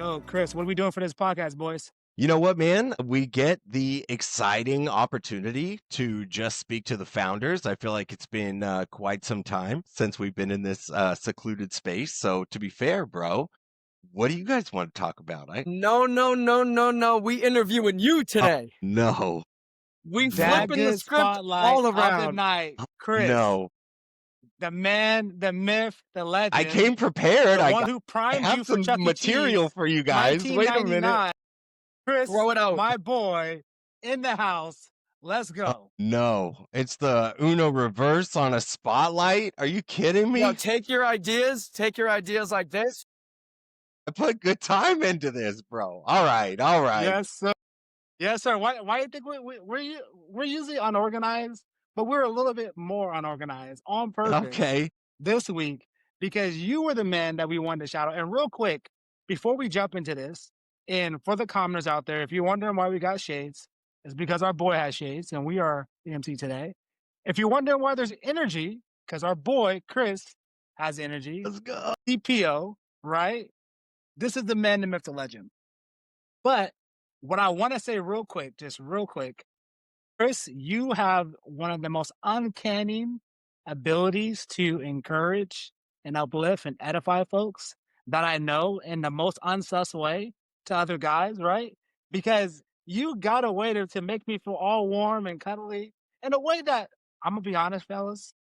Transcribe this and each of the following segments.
Yo, Chris, what are we doing for this podcast, boys? You know what, man? We get the exciting opportunity to just speak to the founders. I feel like it's been quite some time since we've been in this secluded space. So to be fair, bro, what do you guys want to talk about? No. We interviewing you today. No. We flipping the Dadgood script spotlight all of the around. night. Chris, No. the man, the myth, the legend. I came prepared. The I one who primed you have for some Chuck E. material Cheese, for you guys. Wait a minute. 1999. Chris, Throw it out. my boy, in the house. Let's go. No, it's the Uno reverse on a spotlight. Are you kidding me? Yo, take your ideas like this. I put good time into this, bro. All right. Yes, sir. Yes, sir. Why do you think we're usually unorganized, but we're a little bit more unorganized on purpose Okay. this week because you were the man that we wanted to shout out. And real quick, before we jump into this, and for the commoners out there, if you're wondering why we got shades, it's because our boy has shades and we are EMC today. If you're wondering why there's energy, because our boy Chris has energy, Let's go. CPO, right? This is the man, the myth, the legend. But what I want to say real quick, Chris, you have one of the most uncanny abilities to encourage and uplift and edify folks that I know in the most unsus way to other guys, right? Because you got a way to make me feel all warm and cuddly in a way that, I'm going to be honest, fellas,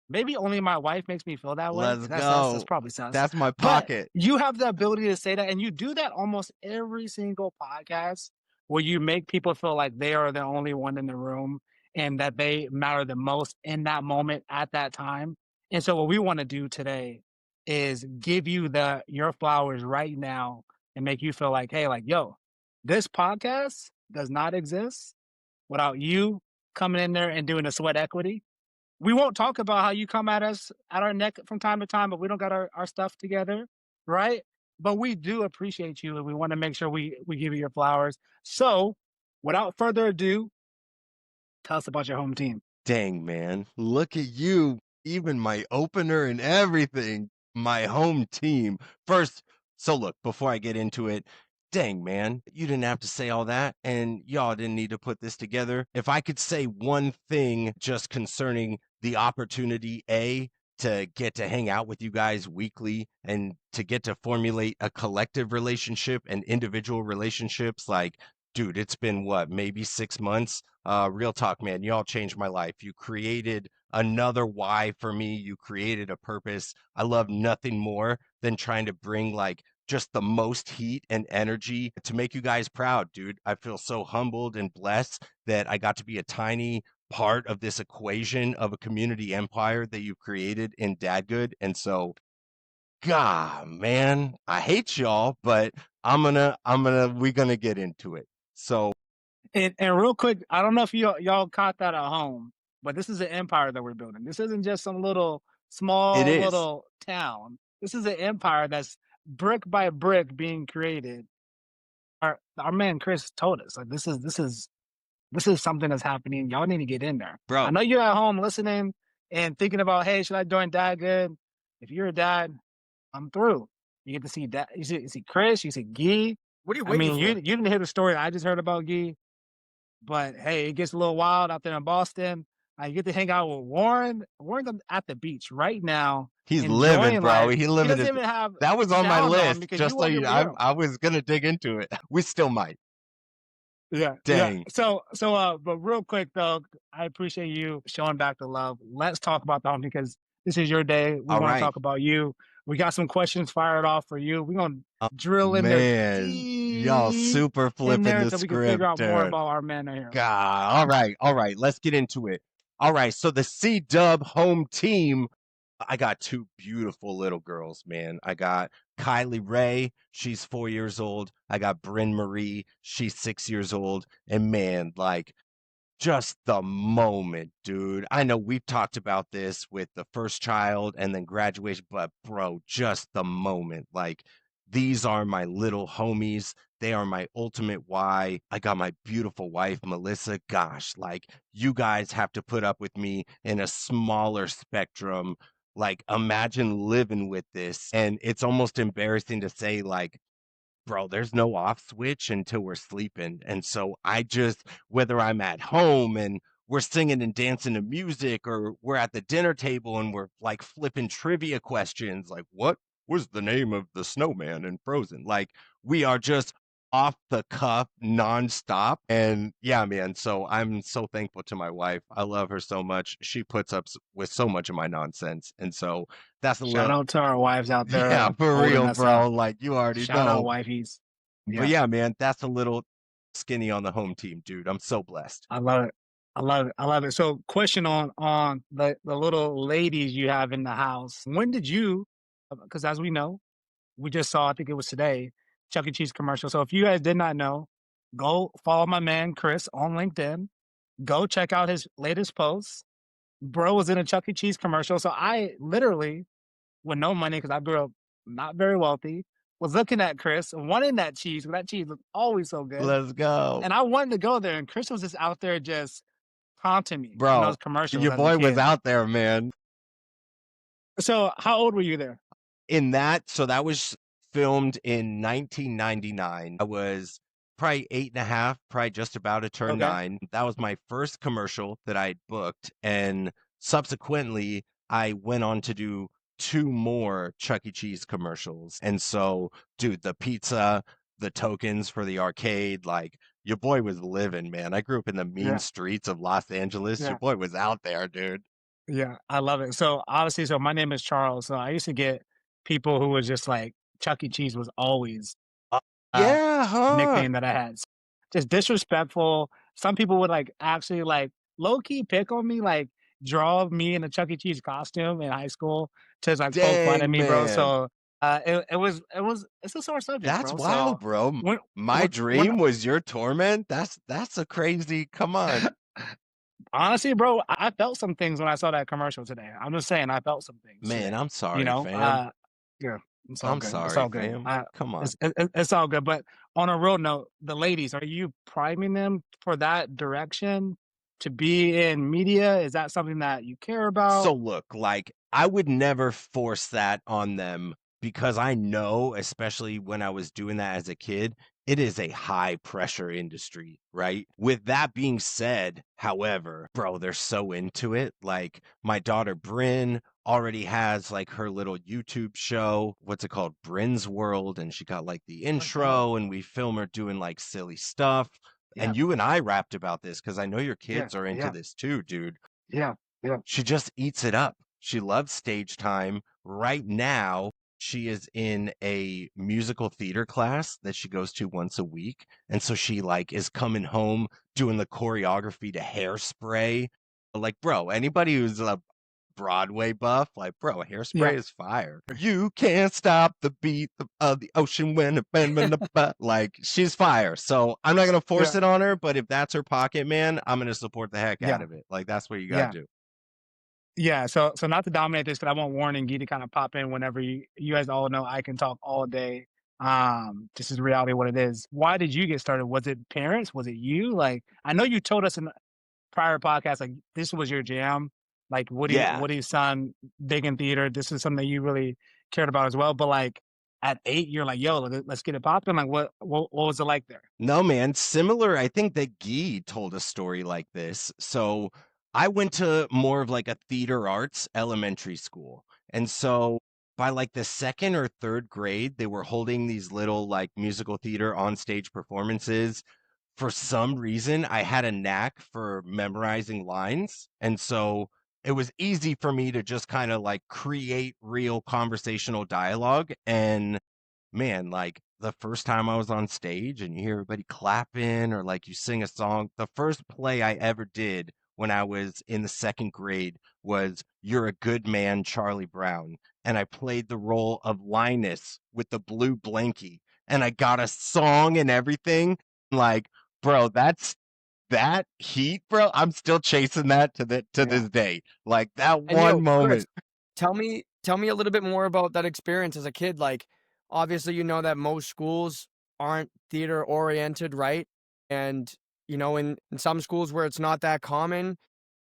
maybe only my wife makes me feel that way. Let's That's go. probably sus. That's my But pocket. you have the ability to say that, and you do that almost every single podcast where you make people feel like they are the only one in the room and that they matter the most in that moment at that time. And so what we want to do today is give you your flowers right now and make you feel like, hey, like, yo, this podcast does not exist without you coming in there and doing the sweat equity. We won't talk about how you come at us at our neck from time to time, but we don't got our stuff together, right? But we do appreciate you, and we want to make sure we give you your flowers. So, without further ado, tell us about your home team. Dang, man. Look at you. Even my opener and everything. My home team. First, so look, before I get into it, dang, man, you didn't have to say all that, and y'all didn't need to put this together. If I could say one thing just concerning the opportunity, to get to hang out with you guys weekly and to get to formulate a collective relationship and individual relationships, like, dude, it's been what, maybe 6 months? Real talk, man, y'all changed my life. You created another why for me. You created a purpose. I love nothing more than trying to bring like just the most heat and energy to make you guys proud, dude. I feel so humbled and blessed that I got to be a tiny part of this equation of a community empire that you've created in Dadgood. And so, God, man, I hate y'all, but we're gonna get into it. So, And real quick, I don't know if y'all caught that at home, but this is an empire that we're building. This isn't just some small little town. This is an empire that's brick by brick being created. Our man Chris told us, like, this is something that's happening. Y'all need to get in there, bro. I know you're at home listening and thinking about, hey, should I join Dadgood? If you're a dad, I'm through. You get to see Dad. You see Chris. You see Guy. What are you I waiting mean, for? you didn't hear the story that I just heard about Guy, but hey, it gets a little wild out there in Boston. You get to hang out with Warren. Warren's at the beach right now. He's living, bro. Life. He living. Doesn't even have that was on my sound list. because Just you so on you your know, grill. I was gonna dig into it. We still might. Yeah. Dang. Yeah. So, but real quick though, I appreciate you showing back the love. Let's talk about that one because this is your day. We All want right. to talk about you. We got some questions fired off for you. We're gonna drill in Man, there. y'all super flipping there the until we can script, figure out dude. more about our man here. God. All right. Let's get into it. All right. So the C-Dub home team, I got two beautiful little girls, man. I got Kylie Ray, she's 4 years old. I got Bryn Marie, she's 6 years old. And man, like, just the moment, dude. I know we've talked about this with the first child and then graduation, but bro, just the moment. Like, these are my little homies. They are my ultimate why. I got my beautiful wife, Melissa. Gosh, like, you guys have to put up with me in a smaller spectrum. Like, imagine living with this. And it's almost embarrassing to say, like, bro, there's no off switch until we're sleeping. And so I just, whether I'm at home and we're singing and dancing to music, or we're at the dinner table and we're like flipping trivia questions, like what was the name of the snowman in Frozen? Like we are just off the cuff nonstop. And yeah, man. So I'm so thankful to my wife. I love her so much. She puts up with so much of my nonsense. And so that's a Shout little, out to our wives out there yeah, for holding real, us up. bro. Like you already Shout out know. wifeys. But Yeah, yeah, man, that's a little skinny on the home team, dude. I'm so blessed. I love it. I love it. I love it. So, question on the little ladies you have in the house. When did you? Because as we know, we just saw. I think it was today, Chuck E. Cheese commercial. So, if you guys did not know, go follow my man Chris on LinkedIn. Go check out his latest posts. Bro was in a Chuck E. Cheese commercial. So I literally, with no money, because I grew up not very wealthy, was looking at Chris, wanting that cheese. That cheese was always so good. Let's go. And I wanted to go there. And Chris was just out there just taunting me in Bro, those commercials your as a boy was kid. out there, man. So how old were you there? In that, so that was filmed in 1999. I was probably 8.5, probably just about to turn Okay. 9. That was my first commercial that I'd booked. And subsequently, I went on to do 2 more Chuck E. Cheese commercials. And so, dude, the pizza, the tokens for the arcade, like your boy was living, man. I grew up in the mean Yeah. streets of Los Angeles. Yeah. Your boy was out there, dude. Yeah, I love it. So obviously, so my name is Charles. So I used to get people who was just like Chuck E. Cheese was always Uh, uh yeah, huh? nickname that I had. Just disrespectful. Some people would like actually like low key pick on me, like draw me in a Chuck E. Cheese costume in high school to like poke fun at Dang, me, bro. man. So it was it's a sore subject, That's bro. wild, So bro. when My when dream was your torment. That's a crazy. Come on, honestly, bro, I felt some things when I saw that commercial today. I'm just saying, I felt some things man. today. I'm You sorry, know, fam. yeah, it's all I'm good. It's sorry, all good. fam. Come on. It's all good. But on a real note, the ladies, are you priming them for that direction to be in media? Is that something that you care So about? look, like I would never force that on them because I know, especially when I was doing that as a kid, it is a high pressure industry, right? With that being said, however, bro, they're so into it. Like my daughter Bryn already has like her little YouTube show. What's it called? Bryn's World. And she got like the Oh, dope. intro, and we film her doing like silly stuff. Yeah, And you and I rapped about this because I know your yeah, kids are into yeah, this too, dude. yeah, yeah. She just eats it up. She loves stage time. Right now, she is in a musical theater class that she goes to once a week. And so she like is coming home doing the choreography to Hairspray. Like, bro, anybody who's a Broadway buff, like, bro, Yeah. Hairspray is fire. You can't stop the beat of the ocean when it bend in the butt. Like, she's fire. So I'm not gonna force Yeah, it on her, but if that's her pocket, man, I'm gonna support the heck out yeah, of it. Like, that's what you gotta yeah. do. Yeah, so not to dominate this, because I want Warren and Gee to kind of pop in whenever you guys all know I can talk all day. This is reality what it is. Why did you get started? Was it parents? Was it you? Like, I know you told us in prior podcasts, like this was your jam. Like Yeah. Woody's son, big in theater. This is something that you really cared about as well. But like at 8, you're like, yo, let's get it popping. Like, what was it like there? No, man. Similar. I think that Guy told a story like this. So I went to more of like a theater arts elementary school. And so by like the second or third grade, they were holding these little like musical theater on stage performances. For some reason, I had a knack for memorizing lines. And so it was easy for me to just kind of like create real conversational dialogue. And man, like the first time I was on stage and you hear everybody clapping or like you sing a song, the first play I ever did when I was in the second grade was You're a Good Man, Charlie Brown. And I played the role of Linus with the blue blankie. And I got a song and everything. Like, bro, that heat, bro. I'm still chasing that to Yeah. this day. Like that And one Chris, moment. tell me a little bit more about that experience as a kid. Like, obviously, you know that most schools aren't theater oriented, right? And in some schools where it's not that common,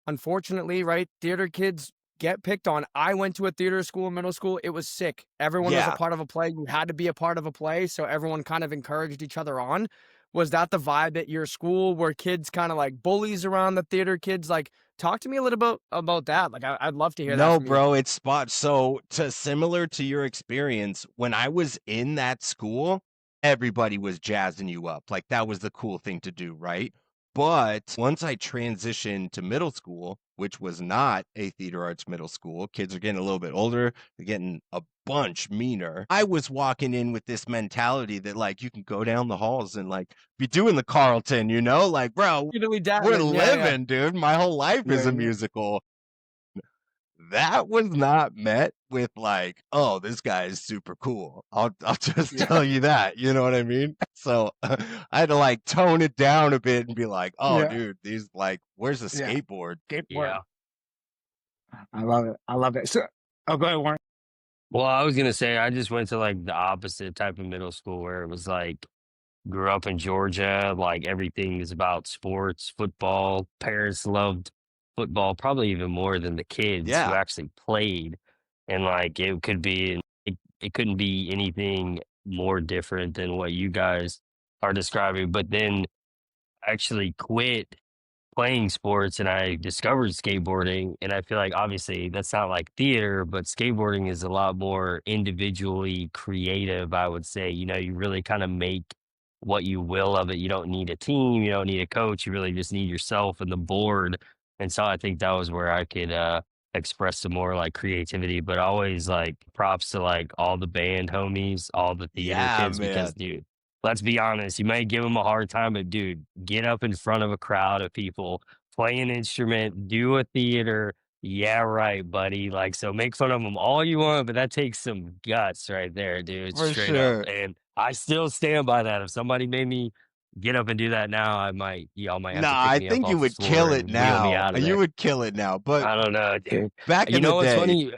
unfortunately, right, theater kids get picked on. I went to a theater school in middle school. It was sick. Everyone was a Yeah. part of a play. You had to be a part of a play, so everyone kind of encouraged each other on. Was that the vibe at your school? Were kids kind of like bullies around the theater kids? Like, talk to me a little bit about that. Like, I'd love to hear that No, from you. bro, it's spot. So, similar to your experience, when I was in that school, everybody was jazzing you up. Like, that was the cool thing to do, right? But once I transitioned to middle school, which was not a theater arts middle school, kids are getting a little bit older, they're getting a bunch meaner. I was walking in with this mentality that, like, you can go down the halls and, like, be doing the Carlton, you know? Like, bro, we're living, dude. My whole life is a musical. That was not met with like, oh, this guy is super cool. I'll just tell you that. You know what I mean? So I had to like tone it down a bit and be like, oh, dude, these like, where's the skateboard? Skateboard. I love it. I love it. So, go ahead, Warren. Well, I was gonna say I just went to like the opposite type of middle school where it was like grew up in Georgia, like everything is about sports, football. Parents loved football probably even more than the kids who Yeah. actually played. And like it couldn't be anything more different than what you guys are describing. But then actually quit playing sports and I discovered skateboarding. And I feel like obviously that's not like theater, but skateboarding is a lot more individually creative, I would say. You know, you really kind of make what you will of it. You don't need a team, you don't need a coach, you really just need yourself and the board. And so I think that was where I could express some more like creativity, but always like props to like all the band homies, all the theater Yeah, kids, because man. dude, let's be honest, you may give them a hard time, but dude, get up in front of a crowd of people, play an instrument, do a theater. Yeah, right, buddy. Like, so make fun of them all you want, but that takes some guts right there, dude. For Straight up. sure. And I still stand by that. If somebody made me get up and do that now, y'all might have to Nah, pick I me up think you off the would floor kill it and wheel me now. out of You there. would kill it now. But I don't know, dude. back You in the know what's day, funny?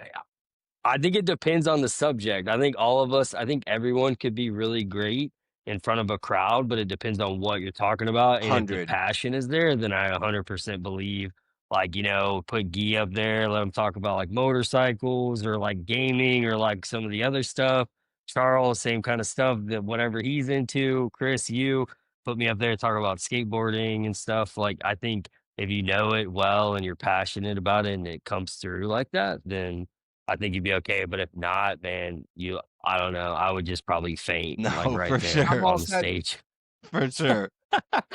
I think it depends on the subject. I think all of us, I think everyone could be really great in front of a crowd, but it depends on what you're talking about. And if the 100. passion is there, then I 100% believe, like, you know, put Gee up there, let him talk about like motorcycles or like gaming or like some of the other stuff. Charles, same kind of stuff that whatever he's into. Chris, you put me up there, talk about skateboarding and stuff. Like, I think if you know it well and you're passionate about it and it comes through like that, then I think you'd be okay, but if not, man, I don't know, I would just probably faint, like, No, right for there I'm sure. all on the set. stage. For sure.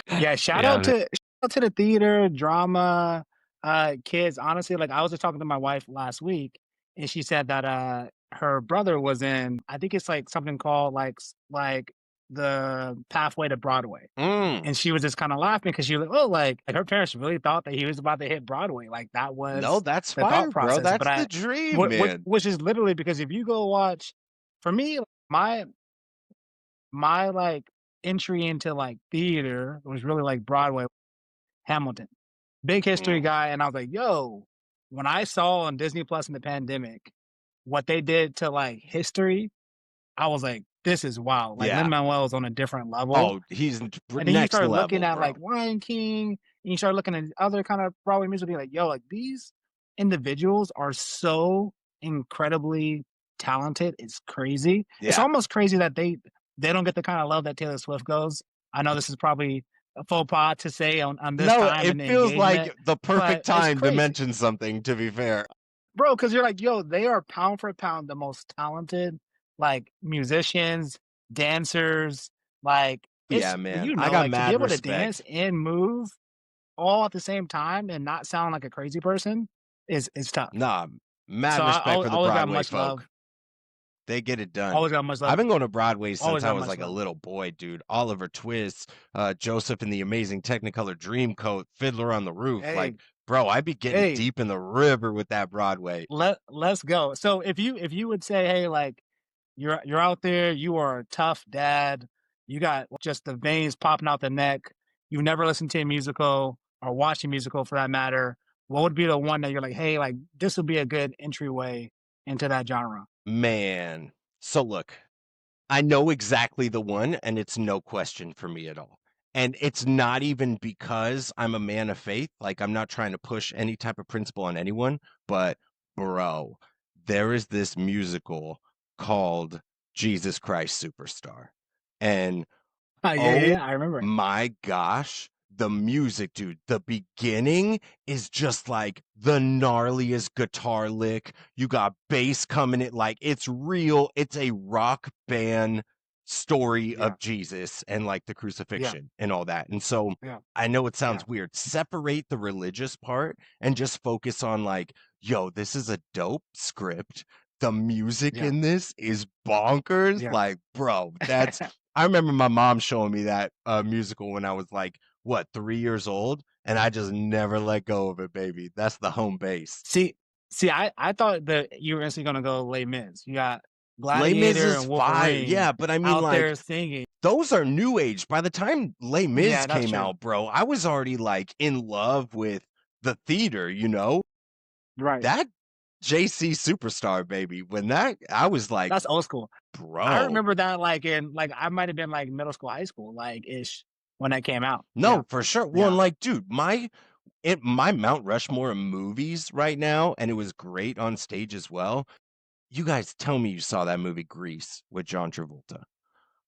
Yeah, shout Yeah, out to the theater, drama, kids. Honestly, like I was just talking to my wife last week, and she said that her brother was in. I think it's like something called like the Pathway to Broadway, and she was just kind of laughing because she was like, "Oh, like her parents really thought that he was about to hit Broadway. Like that No, was that's the thought fire, bro. process." But That's the dream, man. which is literally because if you go watch, for me, my like entry into like theater was really like Broadway, Hamilton, big history guy, and I was like, yo, when I saw on Disney Plus in the pandemic what they did to like history, I was like, this is wild. Like Yeah. Lin-Manuel is on a different level. Oh, he's And then you next start level, looking at bro. like Lion King, and you start looking at other kind of Broadway music, like, yo, like these individuals are so incredibly talented. It's crazy. It's Yeah. almost crazy that they don't get the kind of love that Taylor Swift goes. I know this is probably a faux pas to say on this No, time it in the feels like engagement, the but perfect it's time to crazy. mention something, to be fair. Bro, because you're like, yo, they are pound for pound the most talented, like musicians, dancers, like Yeah, it's man. you I know, got like to be mad able to respect. dance and move all at the same time and not sound like a crazy person is tough. Nah, mad So I respect for the always got Broadway much folk. love. They get it done. Always got much I've love. been going to Broadway since Always I got was much like a love. little boy, dude. Oliver Twist, Joseph and the Amazing Technicolor Dreamcoat, Fiddler on the Roof. Hey, Like, bro, I'd be getting hey, deep in the river with that Broadway. let's go. So if you would say, hey, like you're out there, you are a tough dad, you got just the veins popping out the neck, you never listened to a musical or watched a musical for that matter, what would be the one that you're like, hey, like this would be a good entryway into that genre? Man. So look, I know exactly the one, and it's no question for me at all. And it's not even because I'm a man of faith. Like, I'm not trying to push any type of principle on anyone, but bro, there is this musical called Jesus Christ Superstar. And oh I remember it. my gosh, the music, dude. The beginning is just like the gnarliest guitar lick. You got bass coming in, like it's real. It's a rock band story Yeah. of Jesus and like the Yeah. crucifixion and all that. And so Yeah. I know it sounds Yeah. weird. Separate the religious part and just focus on like, yo, this is a dope script. The music Yeah. in this is bonkers. Yeah. Like, bro, that's I remember my mom showing me that musical when I was like, what, 3 years old? And I just never let go of it, baby. That's the home base. See, I thought that you were instantly gonna go Les Mis. You got Les Mis Gladiator is and fire. Wolverine Yeah, but I mean, out like, there singing. those are new age. By the time Les Mis Yeah, that's came true. out, bro, I was already like in love with the theater, you know? Right. That JC Superstar, baby. When that, I was like, That's old school. I bro. remember that like in like I might have been like middle school, high school, like ish when that came out. No, Yeah. for sure. Well, Yeah. and like, dude, my Mount Rushmore of movies right now, and it was great on stage as well. You guys tell me you saw that movie Grease with John Travolta.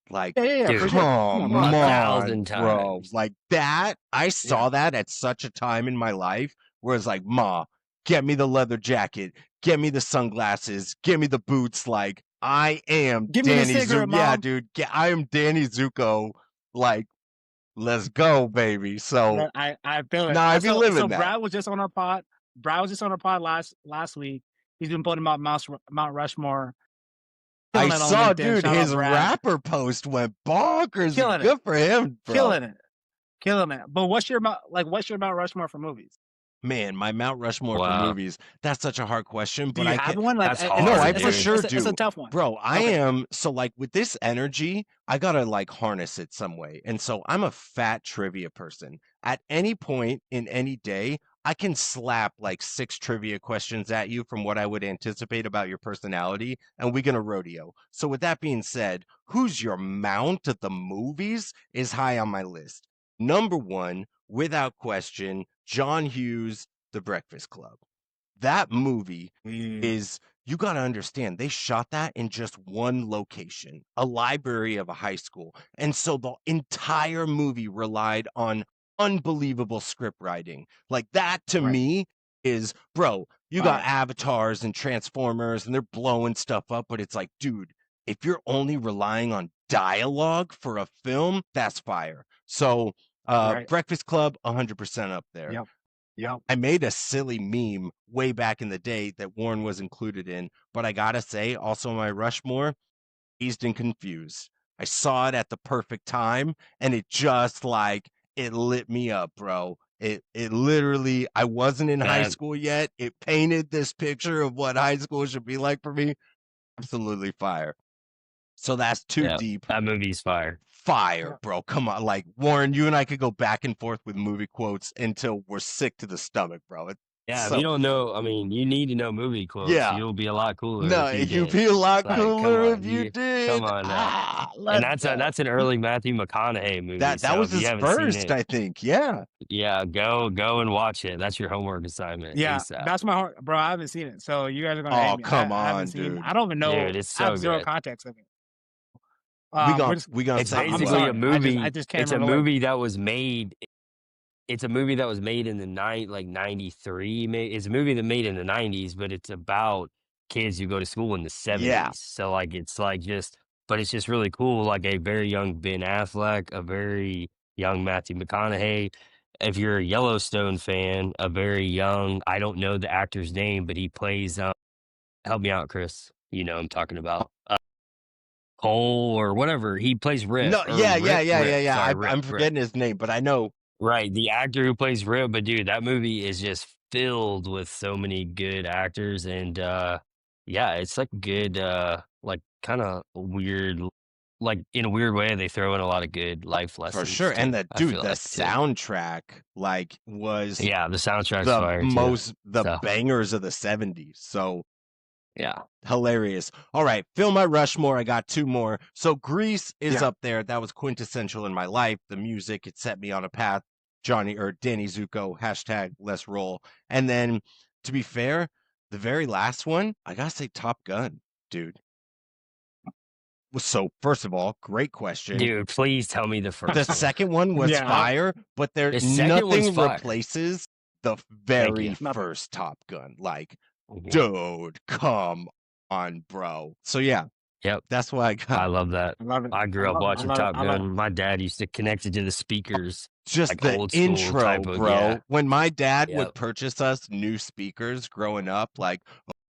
Like, Yeah, for Dude, sure. come Come on, bro. 1,000 bro. times. Like that, I saw that at such a time in my life where it's like, Ma, get me the leather jacket, get me the sunglasses, get me the boots. Like, I am Give me the Danny cigarette, Zuko. Yeah, Mom. dude. I am Danny Zuko. Like, let's go, baby. So I feel it. now I be So living that. Brad was just on our pod. Brad was just on our pod last week. He's been voting about Mount Rushmore. I Killing it on saw, LinkedIn. dude, Shout out his Brad. rapper post went bonkers. Killing it. Good for him, bro. Killing it. But what's your Mount Rushmore for movies? Man, my Mount Rushmore for Wow. movies. That's such a hard question, Do but you I have can. one? Like, That's No, hard, I dude. for sure do. It's a tough one. Bro, I Okay. am. So, like, with this energy, I gotta like harness it some way. And so I'm a fat trivia person. At any point in any day, I can slap like 6 trivia questions at you from what I would anticipate about your personality, and we're gonna rodeo. So, with that being said, who's your mount at the movies is high on my list. Number 1, without question, John Hughes, The Breakfast Club. That movie is, you got to understand, they shot that in just one location, a library of a high school. And so the entire movie relied on unbelievable script writing. Like that to Right. me is, bro, you got Fire. avatars and transformers and they're blowing stuff up, but it's like, dude, if you're only relying on dialogue for a film, that's fire. So Right. Breakfast Club, 100% up there. Yep. I made a silly meme way back in the day that Warren was included in, but I gotta say, also my Rushmore, Dazed and Confused. I saw it at the perfect time, and it just like it lit me up, bro. It literally, I wasn't in high That- school yet. It painted this picture of what high school should be like for me. Absolutely fire. So that's too Yeah, deep. that movie's fire. Fire, Yeah. bro. Come on. Like, Warren, you and I could go back and forth with movie quotes until we're sick to the stomach, bro. Yeah, So- if you don't know, I mean, you need to know movie quotes. Yeah. You'll be a lot cooler. No, if you you'd did. be a lot Like, come cooler on, if you you- did. come on now. Let's And go. that's an early Matthew McConaughey movie. that so was if you his haven't seen first, it, I think. Yeah. yeah, go and watch it. That's your homework assignment. Yeah, ASAP. that's my heart, bro. I haven't seen it, so you guys are gonna Oh, hate me. come I haven't on, seen. dude. I don't even know. Dude, it's I have so zero good. context of it. we we're gonna just- we gonna It's say I'm basically sorry. a movie. I just can't It's a remember. movie that was made. It's a movie that was made in the 93. It's a movie that made in the 90s, but it's about kids who go to school in the 70s. Yeah. So like it's like just, but it's just really cool. Like a very young Ben Affleck, a very young Matthew McConaughey. If you're a Yellowstone fan, a very young, I don't know the actor's name, but he plays. Help me out, Chris. You know what I'm talking about. Cole or whatever. He plays Rip. No, or yeah. Rip. Sorry, I'm Rip. forgetting his name, but I know. Right, the actor who plays Rip, but dude, that movie is just filled with so many good actors, and yeah, it's like good, like kind of weird, like in a weird way, they throw in a lot of good life lessons. For sure. And too, the I dude, feel the like, too. soundtrack like was Yeah, the soundtrack's the fire most the So. bangers of the 70s. So too. Yeah, hilarious. All right, fill my Rushmore. I got 2 more. So Grease is Yeah. up there. That was quintessential in my life. The music, it set me on a path. Danny Zuko, hashtag let's roll. And then to be fair, The very last one, I gotta say Top Gun, dude. So first of all, great question. Dude, please tell me the The first one. second one was Yeah, fire, but there The second one's nothing fire. replaces the Thank very you. nothing. first Top Gun. Like, Mhm. dude, come on, bro. So yeah, Yep. that's why I I got love that. I love it. I I grew up love it. I watching love it. Top I love it. Gun. My dad used to connect it to the speakers, just like the old school intro, type of, bro. yeah. When my dad Yep. would purchase us new speakers growing up, like,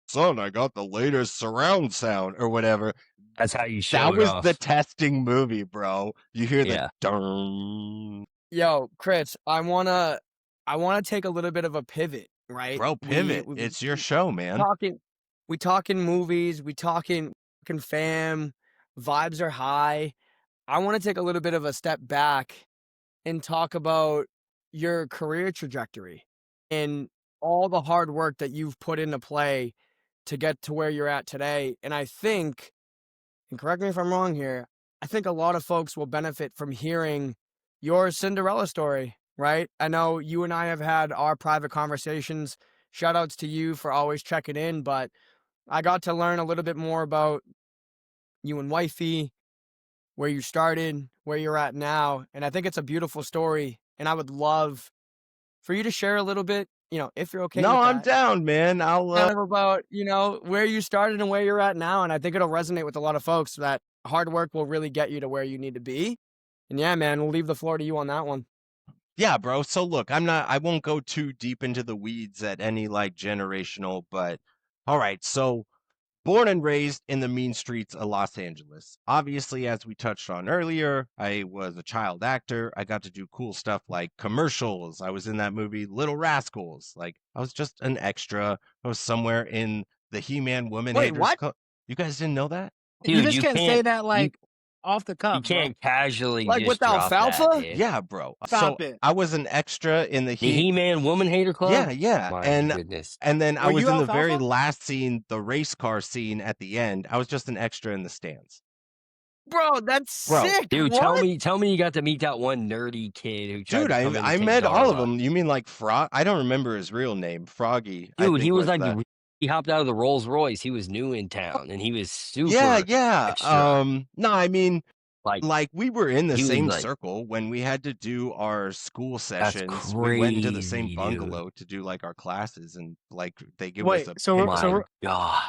son, I got the latest surround sound or whatever. That's how you That show it was the off. testing movie, bro. You hear the Yeah. dun. Yo, Chris, I wanna take a little bit of a pivot, right? Bro, pivot. It's your show, man. talking movies, we talking fam, vibes are high. I want to take a little bit of a step back and talk about your career trajectory and all the hard work that you've put into play to get to where you're at today. And I think, and correct me if I'm wrong here, I think a lot of folks will benefit from hearing your Cinderella story, right? I know you and I have had our private conversations. Shout outs to you for always checking in, but I got to learn a little bit more about you and wifey, where you started, where you're at now. And I think it's a beautiful story. And I would love for you to share a little bit, if you're okay with No, I'm that, down, man. I'll kind of about, where you started and where you're at now. And I think it'll resonate with a lot of folks that hard work will really get you to where you need to be. And yeah, man, we'll leave the floor to you on that one. Yeah, bro. So look, I won't go too deep into the weeds at any like generational, but all right. So born and raised in the mean streets of Los Angeles. Obviously, as we touched on earlier, I was a child actor. I got to do cool stuff like commercials. I was in that movie Little Rascals. Like I was just an extra. I was somewhere in the He-Man Woman Wait, Haters what? Club. You guys didn't know that? You Dude, just you can't say can't that you, like off the you cuff, bro. can't casually Like just with drop that, alfalfa? dude. Yeah, bro. Stop So it. I was an extra in the The He-Man Woman Hater Club? Yeah. My And goodness. then I Were was you in the very alfalfa? last scene, the race car scene at the end. I was just an extra in the stands. Bro, that's Bro, sick. Dude, What? tell me you got to meet that one nerdy kid who tried dude, to come in I and take met all of Darla. them. You mean like Frog? I don't remember his real name. Froggy, I Dude, he think was like that. he hopped out of the Rolls Royce. He was new in town and he was super Yeah. extra. No, I mean, Like like we were in the he was same like, circle when we had to do our school that's sessions. We went into the same crazy, dude. bungalow to do like our classes, and like they give us Wait, a so pick. My God.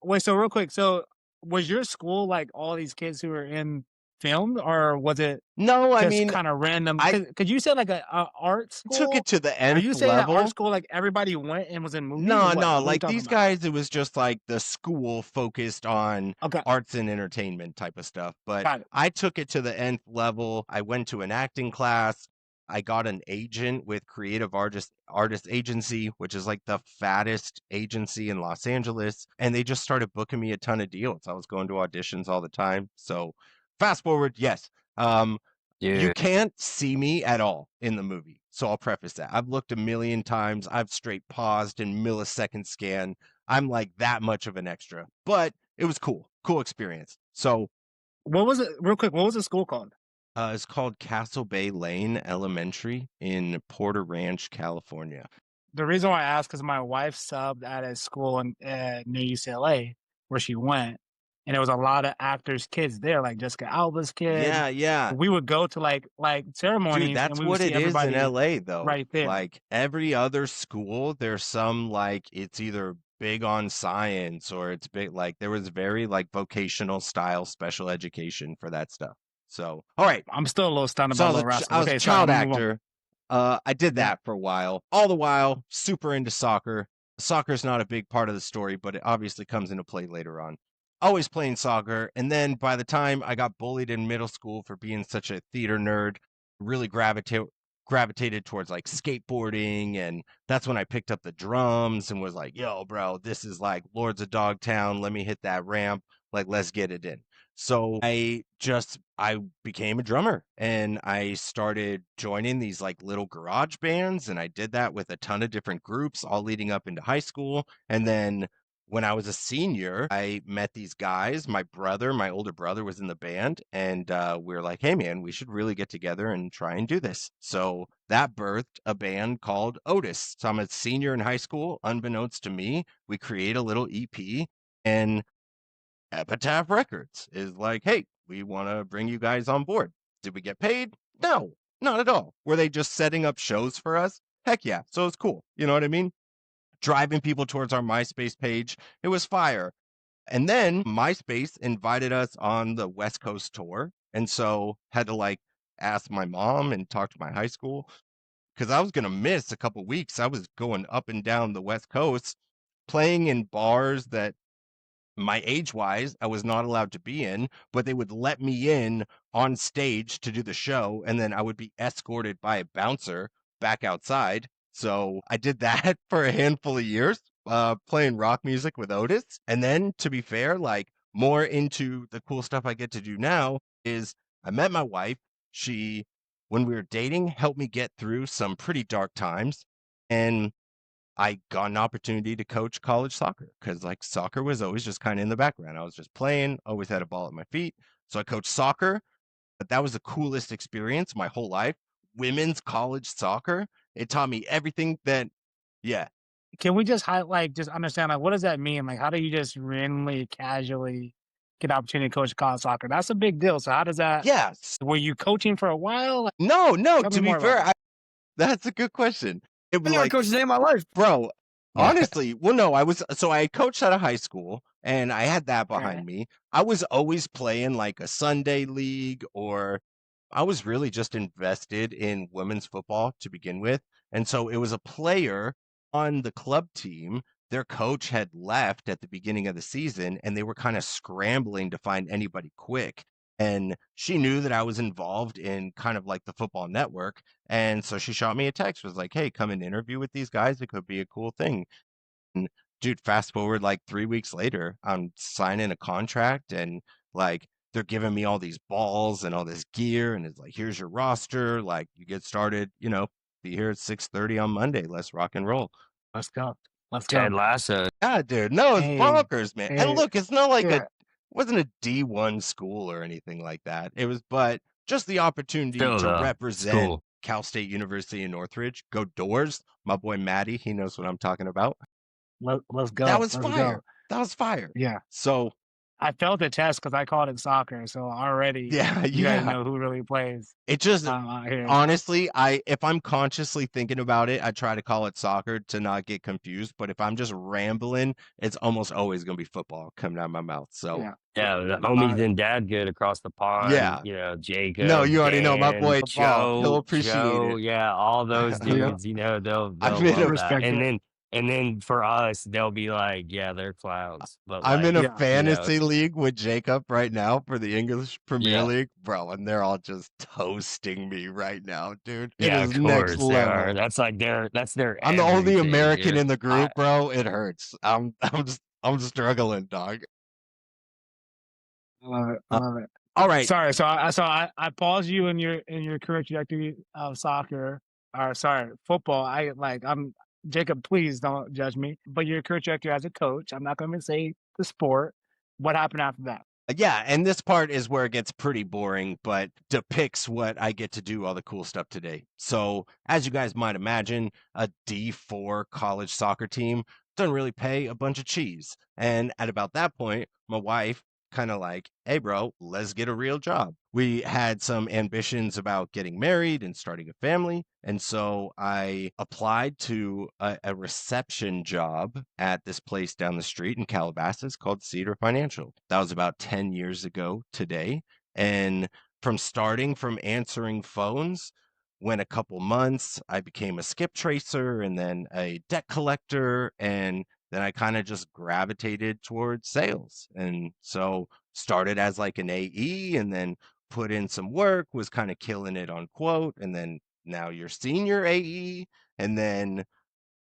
wait, so real quick, so was your school like all these kids who were in film, or was it No, I just mean, kind of random? I Because you said like a art took school. it to the Are nth you saying that art level. school like everybody went and was in movies, or No, what? no, What are you like talking these about? guys, it was just like the school focused on Okay, arts and entertainment type of stuff. But got it. I took it to the nth level. I went to an acting class. I got an agent with Creative Artist Agency, which is like the fattest agency in Los Angeles. And they just started booking me a ton of deals. I was going to auditions all the time. So fast forward, yes. You Dude. can't see me at all in the movie. So I'll preface that. I've looked a million times. I've straight paused and millisecond scan. I'm like that much of an extra. But it was cool. Cool experience. So What was it? Real quick, what was the school called? it's called Castle Bay Lane Elementary in Porter Ranch, California. The reason why I asked because my wife subbed at a school in near UCLA where she went, and there was a lot of actors' kids there, like Jessica Alba's kid. Yeah. We would go to like ceremonies, Dude, and that's we would what see it is in everybody LA though. right there. Like every other school, there's some like it's either big on science or it's big like there was very like vocational style special education for that stuff. So, all right. I'm still a little stunned So about Little Rascals. I was Okay, a sorry, child I'm gonna move on. actor. I did Yeah. that for a while. All the while, super into soccer. Soccer is not a big part of the story, but it obviously comes into play later on. Always playing soccer. And then by the time I got bullied in middle school for being such a theater nerd, really gravitated towards like skateboarding. And that's when I picked up the drums and was like, yo, bro, this is like Lords of Dogtown. Let me hit that ramp. Like, let's get it in. So I became a drummer and I started joining these like little garage bands, and I did that with a ton of different groups all leading up into high school. And then when I was a senior, I met these guys. My older brother was in the band, and we were like, hey, man, we should really get together and try and do this. So that birthed a band called Otis. So I'm a senior in high school. Unbeknownst to me, we create a little EP, and Epitaph Records is like, hey, we want to bring you guys on board. Did we get paid? No, not at all. Were they just setting up shows for us? Heck yeah. So it's cool. You know what I mean? Driving people towards our MySpace page. It was fire. And then MySpace invited us on the West Coast tour. And so had to like ask my mom and talk to my high school because I was going to miss a couple weeks. I was going up and down the West Coast playing in bars that my age wise, I was not allowed to be in, but they would let me in on stage to do the show. And then I would be escorted by a bouncer back outside. So I did that for a handful of years, playing rock music with Otis. And then to be fair, like more into the cool stuff I get to do now is I met my wife. She, when we were dating, helped me get through some pretty dark times. And I got an opportunity to coach college soccer because like soccer was always just kind of in the background. I was just playing, always had a ball at my feet. So I coached soccer, but that was the coolest experience my whole life. Women's college soccer. It taught me everything that, yeah. Can we just just understand like what does that mean? Like how do you just randomly, casually get an opportunity to coach college soccer? That's a big deal. So how does that? Yes. Were you coaching for a while? Like, No, tell to me be more about fair, that. that's a good question. It I was never like, coached a day in my life. bro, Yeah. honestly, well, no, I coached out of high school and I had that behind Okay. me. I was always playing like a Sunday league, or I was really just invested in women's football to begin with. And so it was a player on the club team. Their coach had left at the beginning of the season and they were kind of scrambling to find anybody quick. And she knew that I was involved in kind of like the football network. And so she shot me a text, was like, hey, come and interview with these guys. It could be a cool thing. And dude, fast forward like 3 weeks later, I'm signing a contract and like they're giving me all these balls and all this gear. And it's like, here's your roster. Like you get started, be here at 6:30 on Monday. Let's rock and roll. Let's go. Let's Ted go. Lasso. Yeah, dude. No, it's Hey, bonkers, man. And hey, look, it's not like yeah. wasn't a D1 school or anything like that. It was, but just the opportunity Still to though, it's represent cool. Cal State University in Northridge. Go Doors. My boy Maddie, he knows what I'm talking about. Let's go. That was Let's fire. go. That was fire. Yeah. So I felt the test because I called it soccer. So already yeah, you guys yeah. know who really plays It just out here. honestly, if I'm consciously thinking about it, I try to call it soccer to not get confused. But if I'm just rambling, it's almost always gonna be football coming out of my mouth. So Yeah. Yeah, the I love homies it. in Dadgood across the pond, yeah. No, Jacob, you already know my Dan, boy football. He'll appreciate it. Yeah, all those Yeah. dudes, they'll I'm love in a that. Respect it. And then for us, they'll be like, yeah, they're clowns, but I'm in like, a Yeah. fantasy league with Jacob right now for the English Premier yeah, League, bro, and they're all just toasting me right now, dude. It yeah, is of next course they are. level. That's like that's their I'm the only everything, American dude. in the I group, bro. It hurts. I'm struggling, dog. I love it. I Uh, love it. all right. Sorry. So I paused you in your career trajectory of soccer, or sorry, football. I'm Jacob. Please don't judge me. But your career trajectory as a coach. I'm not going to say the sport. What happened after that? Yeah, and this part is where it gets pretty boring, but depicts what I get to do all the cool stuff today. So, as you guys might imagine, a D4 college soccer team doesn't really pay a bunch of cheese. And at about that point, my wife kind of like, hey, bro, let's get a real job. We had some ambitions about getting married and starting a family. And so I applied to a reception job at this place down the street in Calabasas called Cedar Financial. That was about 10 years ago today. And from answering phones, went a couple months, I became a skip tracer and then a debt collector. And then I kind of just gravitated towards sales. And so started as like an AE and then put in some work, was kind of killing it on quote. And then now you're senior AE. And then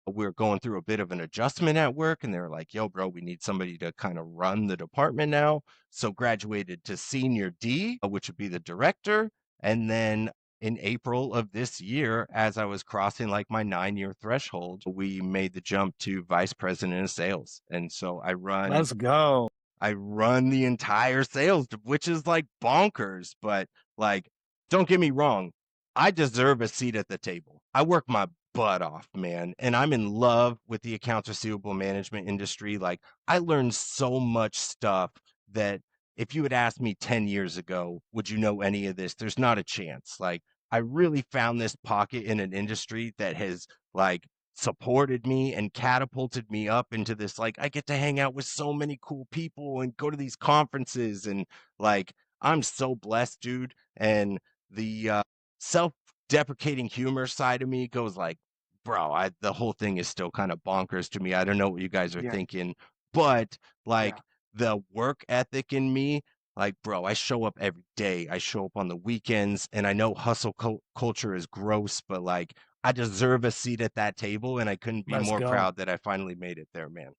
we're going through a bit of an adjustment at work. And they're like, yo, bro, we need somebody to kind of run the department now. So graduated to senior D, which would be the director. And then in April of this year, as I was crossing like my 9-year threshold, we made the jump to vice president of sales. And so Let's go. I run the entire sales, which is like bonkers. But like, don't get me wrong, I deserve a seat at the table. I work my butt off, man, and I'm in love with the accounts receivable management industry. Like, I learned so much stuff that if you had asked me 10 years ago, would you know any of this? There's not a chance. Like, I really found this pocket in an industry that has like supported me and catapulted me up into this. Like, I get to hang out with so many cool people and go to these conferences, and like, I'm so blessed, dude. And the self-deprecating humor side of me goes like, bro, the whole thing is still kind of bonkers to me. I don't know what you guys are Yeah. thinking, but like, Yeah. the work ethic in me, like, bro, I show up every day. I show up on the weekends, and I know hustle culture is gross, but like, I deserve a seat at that table, and I couldn't be Let's more go. proud that I finally made it there, man.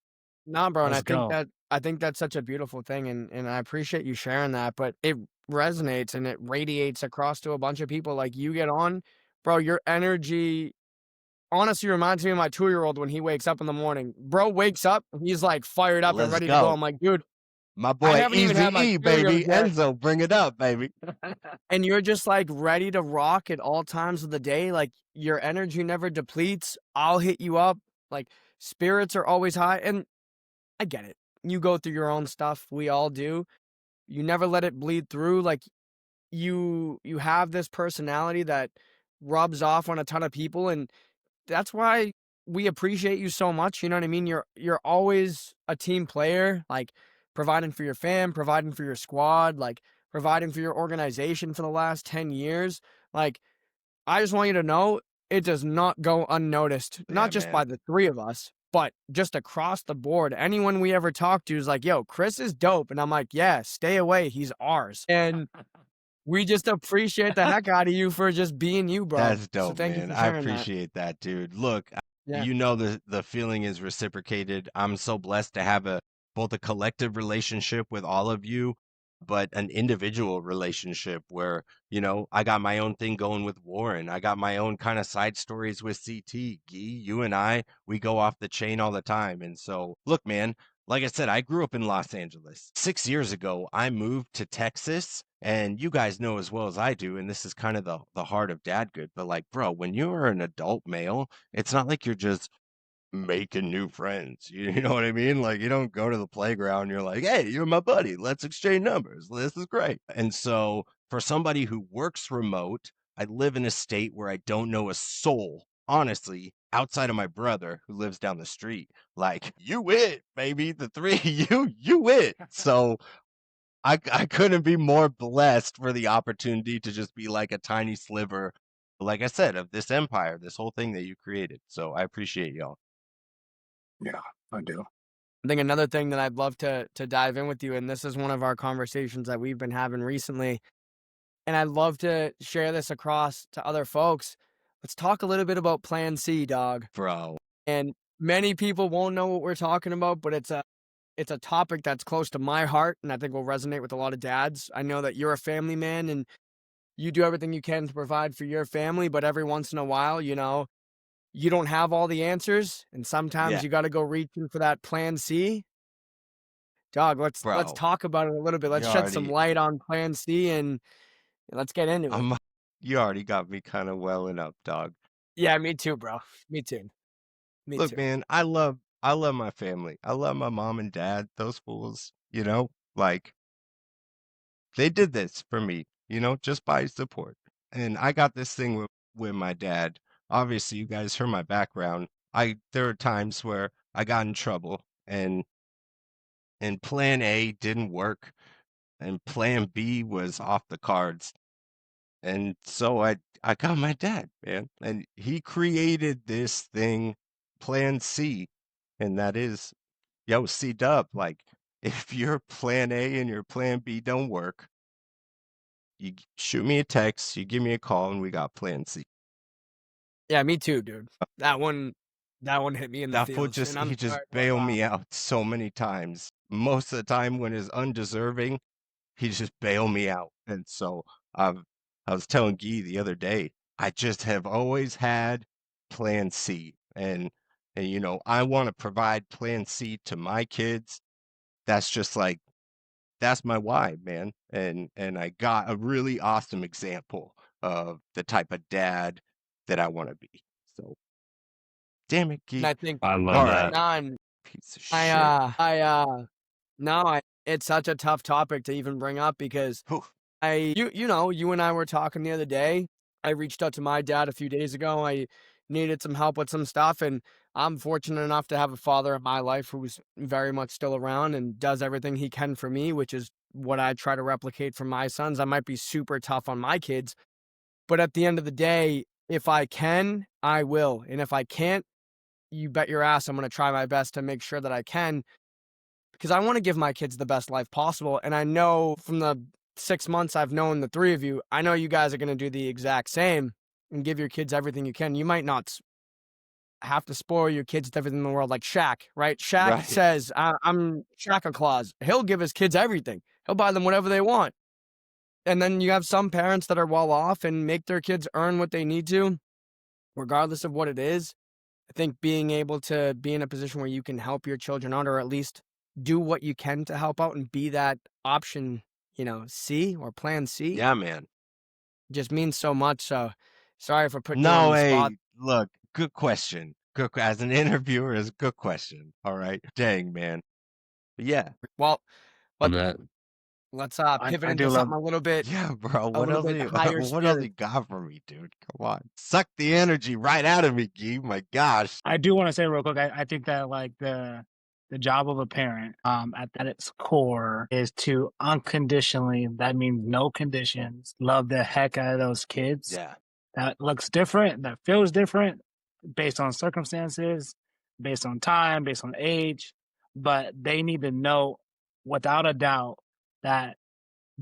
Nah, bro, and Let's go. I think that's such a beautiful thing, and I appreciate you sharing that. But it resonates and it radiates across to a bunch of people. Like you get on, bro, your energy honestly reminds me of my 2-year-old when he wakes up in the morning. Bro wakes up, he's like fired up and Let's ready to go. go. I'm like, dude, My I boy haven't even had my Easy E, cereal baby. yet. Enzo, bring it up, baby. And you're just like ready to rock at all times of the day. Like your energy never depletes. I'll hit you up. Like spirits are always high. And I get it. You go through your own stuff. We all do. You never let it bleed through. Like you have this personality that rubs off on a ton of people, and that's why we appreciate you so much. You know what I mean? You're always a team player, like providing for your fam, providing for your squad, like providing for your organization for the last 10 years. Like I just want you to know it does not go unnoticed, Yeah, not just man. by the three of us, but just across the board. Anyone we ever talk to is like, yo, Chris is dope. And I'm like, yeah, stay away. He's ours. And we just appreciate the heck out of you for just being you, bro. That's So dope, thank you man. for I sharing that. appreciate that, dude. Look, Yeah. you know, the feeling is reciprocated. I'm so blessed to have both a collective relationship with all of you, but an individual relationship where, you know, I got my own thing going with Warren. I got my own kind of side stories with CT. Gee, you and I, we go off the chain all the time. And so, look, man, like I said, I grew up in Los Angeles. 6 years ago, I moved to Texas, and you guys know as well as I do, and this is kind of the heart of Dadgood, but like, bro, when you're an adult male, it's not like you're just making new friends. You know what I mean? Like, you don't go to the playground, you're like, hey, you're my buddy. Let's exchange numbers. This is great. And so, for somebody who works remote, I live in a state where I don't know a soul, honestly, outside of my brother who lives down the street. Like, you it, baby. The three of you it. So, I couldn't be more blessed for the opportunity to just be like a tiny sliver, like I said, of this empire, this whole thing that you created. So I appreciate y'all. Yeah, I do. I think another thing that I'd love to dive in with you, and this is one of our conversations that we've been having recently, and I'd love to share this across to other folks. Let's talk a little bit about Plan C, dog. Bro. And many people won't know what we're talking about, but it's a topic that's close to my heart, and I think will resonate with a lot of dads. I know that you're a family man, and you do everything you can to provide for your family, but every once in a while, you know, you don't have all the answers, and sometimes Yeah. you got to go reaching for that Plan C. Dog, let's Bro, talk about it a little bit. Let's you shed some already light on Plan C and let's get into it. you already got me kind of welling up, dog. Yeah, me too, bro. Me too. Me Look, too. man, I love my family. I love my mom and dad. Those fools, you know, like they did this for me, you know, just by support. And I got this thing with my dad. Obviously, you guys heard my background. There are times where I got in trouble, and plan A didn't work, and plan B was off the cards. And so I got my dad, man, and he created this thing, Plan C, and that is, yo, C-Dub, like, if your plan A and your plan B don't work, you shoot me a text, you give me a call, and we got Plan C. Yeah, me too, dude. That one hit me in the That fool feels. And he I'm just sorry about bailed that. me out so many times. Most of the time when it's undeserving, he just bailed me out. And so I've I was telling Guy the other day, I just have always had plan C. And you know, I want to provide plan C to my kids. That's just like that's my why, man. And I got a really awesome example of the type of dad that I want to be. So damn it, And Guy. I think I love All that. right, Nine, piece of I shit. no, it's such a tough topic to even bring up because Whew. you know, you and I were talking the other day. I reached out to my dad a few days ago. I needed some help with some stuff, and I'm fortunate enough to have a father in my life who's very much still around and does everything he can for me, which is what I try to replicate for my sons. I might be super tough on my kids, but at the end of the day, if I can, I will. And if I can't, you bet your ass I'm going to try my best to make sure that I can, because I want to give my kids the best life possible. And I know from the 6 months I've known the three of you, I know you guys are going to do the exact same and give your kids everything you can. You might not have to spoil your kids with everything in the world like Shaq, right? Shaq Right. says, I'm Shaq Claus. He'll give his kids everything. He'll buy them whatever they want. And then you have some parents that are well off and make their kids earn what they need to, regardless of what it is. I think being able to be in a position where you can help your children out, or at least do what you can to help out and be that option, you know, C or plan C, Yeah, man. just means so much. So sorry for putting you on No, the spot. hey, look, good question. As an interviewer, is a good question. All right. Dang, man. But yeah. Well, Love let, that. let's pivot I do into love. something Yeah, bro. a little bit higher What else spirit. you got for me, dude? Come on. Suck the energy right out of me, Guy. My gosh. I do want to say real quick. I think that like the job of a parent, at its core, is to unconditionally. That means no conditions. Love the heck out of those kids. Yeah. That looks different. That feels different, based on circumstances, based on time, based on age. But they need to know, without a doubt, that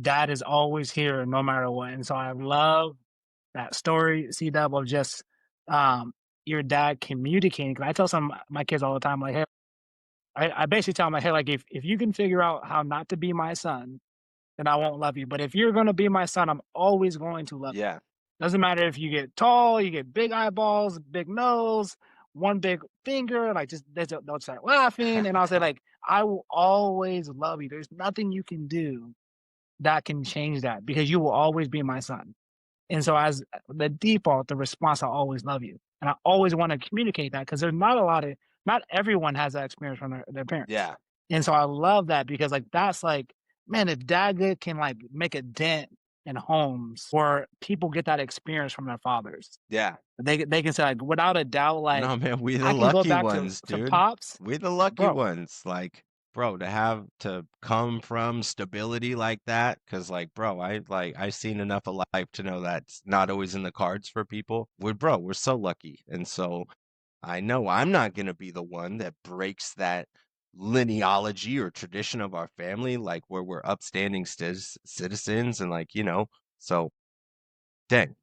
dad is always here, no matter what. And so I love that story, C-Dub, of just your dad communicating. 'Cause I tell some of my kids all the time, like, hey, I basically tell them, like, hey, like, if you can figure out how not to be my son, then I won't love you. But if you're gonna be my son, I'm always going to love you. Yeah. Doesn't matter if you get tall, you get big eyeballs, big nose, one big finger, like just they'll start laughing. And I'll say, like, I will always love you. There's nothing you can do that can change that, because you will always be my son. And so as the default, the response, I always love you. And I always want to communicate that, because there's not everyone has that experience from their parents. Yeah. And so I love that, because like that's like, man, if Dadgood can like make a dent in homes where people get that experience from their fathers, Yeah. they can say, like, without a doubt, like, No, man, we the I can go lucky back ones, to dude. pops, We the lucky bro. ones. Like, bro, to have to come from stability like that, because like, bro, I seen enough of life to know that's not always in the cards for people. We're so lucky. And so I know I'm not gonna be the one that breaks that lineology or tradition of our family, like where we're upstanding citizens and like, you know, so dang,